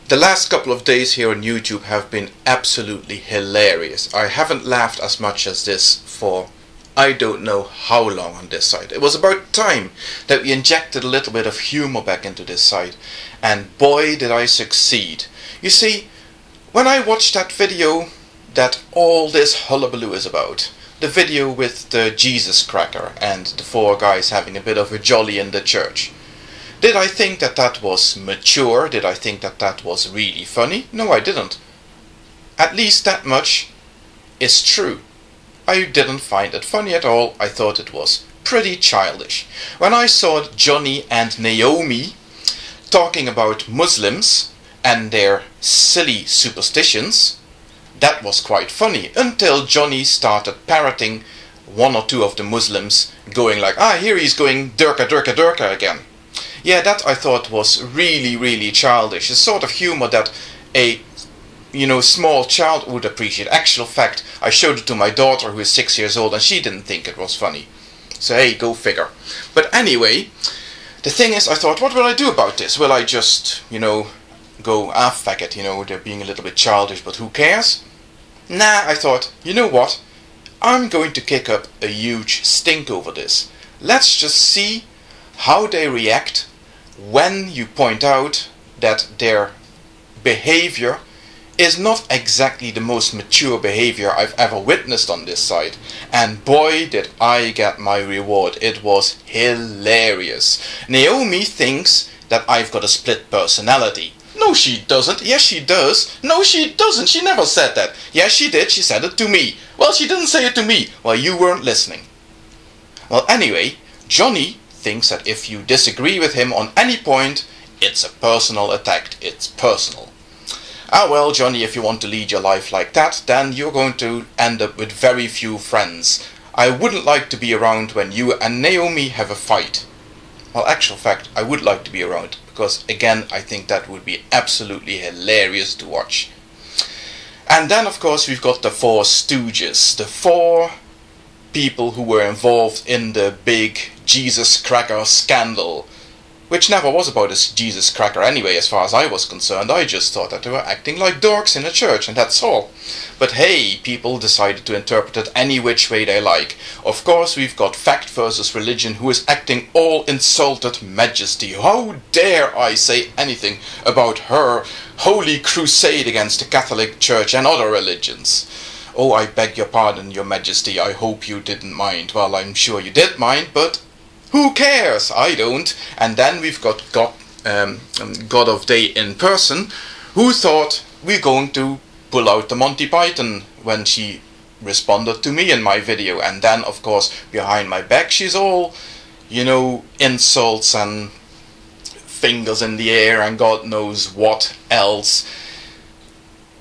The last couple of days here on YouTube have been absolutely hilarious. I haven't laughed as much as this for I don't know how long on this site. It was about time that we injected a little bit of humor back into this site, and boy did I succeed. You see, when I watched that video that all this hullabaloo is about, the video with the Jesus cracker and the 4 guys having a bit of a jolly in the church, did I think that that was mature? Did I think that that was really funny? No, I didn't. At least that much is true. I didn't find it funny at all. I thought it was pretty childish. When I saw Johnny and Naomi talking about Muslims and their silly superstitions, that was quite funny, until Johnny started parroting 1 or 2 of the Muslims, going like, here he's going Durka, Durka, Durka again. Yeah, that I thought was really, really childish. A sort of humor that a small child would appreciate. Actual fact, I showed it to my daughter who is 6 years old and she didn't think it was funny. So hey, go figure. But anyway, the thing is, I thought, what will I do about this? Will I just, go, fuck it, they're being a little bit childish, but who cares? Nah, I thought, you know what? I'm going to kick up a huge stink over this. Let's just see how they react when you point out that their behavior is not exactly the most mature behavior I've ever witnessed on this site. And boy did I get my reward. It was hilarious. Naomi thinks that I've got a split personality. No, she doesn't. Yes, she does. No, she doesn't. She never said that. Yes, she did. She said it to me. Well, she didn't say it to me. Well, you weren't listening. Well, anyway, Johnny thinks that if you disagree with him on any point, it's a personal attack. It's personal. Well, Johnny, if you want to lead your life like that, then you're going to end up with very few friends. I wouldn't like to be around when you and Naomi have a fight. Well, actual fact, I would like to be around, because again, I think that would be absolutely hilarious to watch. And then, of course, we've got the 4 stooges, the 4 people who were involved in the big Jesus cracker scandal, which never was about a Jesus cracker anyway, as far as I was concerned. I just thought that they were acting like dorks in a church, and that's all. But hey, people decided to interpret it any which way they like. Of course, we've got fact versus religion, who is acting all insulted majesty. How dare I say anything about her holy crusade against the Catholic Church and other religions? Oh, I beg your pardon, your majesty, I hope you didn't mind. Well, I'm sure you did mind, but who cares? I don't. And then we've got God of Day in person, who thought we're going to pull out the Monty Python when she responded to me in my video. And then, of course, behind my back, she's all, insults and fingers in the air and God knows what else.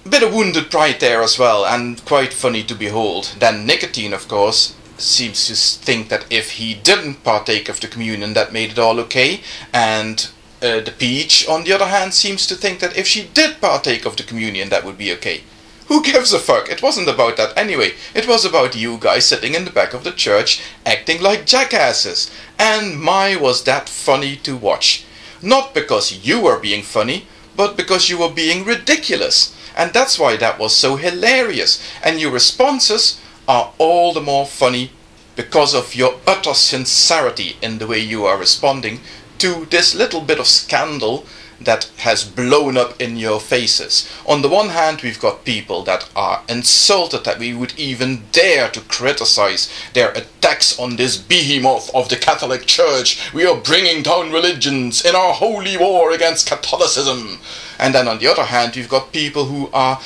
A bit of wounded pride there as well, and quite funny to behold. Then Nicotine, of course, seems to think that if he didn't partake of the communion, that made it all okay. And the Peach, on the other hand, seems to think that if she did partake of the communion, that would be okay. Who gives a fuck? It wasn't about that anyway. It was about you guys sitting in the back of the church acting like jackasses. And my, was that funny to watch. Not because you were being funny, but because you were being ridiculous. And that's why that was so hilarious. And your responses are all the more funny because of your utter sincerity in the way you are responding to this little bit of scandal that has blown up in your faces. On the one hand, we've got people that are insulted that we would even dare to criticize their attacks on this behemoth of the Catholic Church. We are bringing down religions in our holy war against Catholicism. And then on the other hand, we've got people who are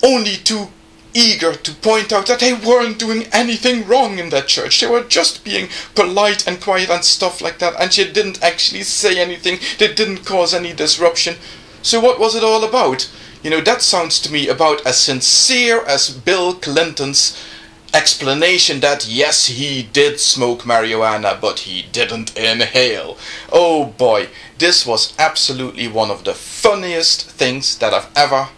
only too eager to point out that they weren't doing anything wrong in that church. They were just being polite and quiet and stuff like that, and she didn't actually say anything. They didn't cause any disruption. So what was it all about? That sounds to me about as sincere as Bill Clinton's explanation that yes, he did smoke marijuana, but he didn't inhale. Oh boy, this was absolutely one of the funniest things that I've ever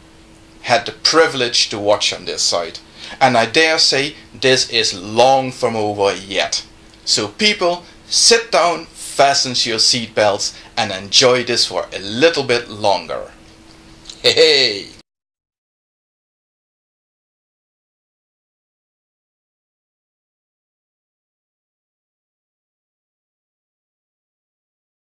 had the privilege to watch on this site. And I dare say this is long from over yet. So people, sit down, fasten your seatbelts and enjoy this for a little bit longer. Hey!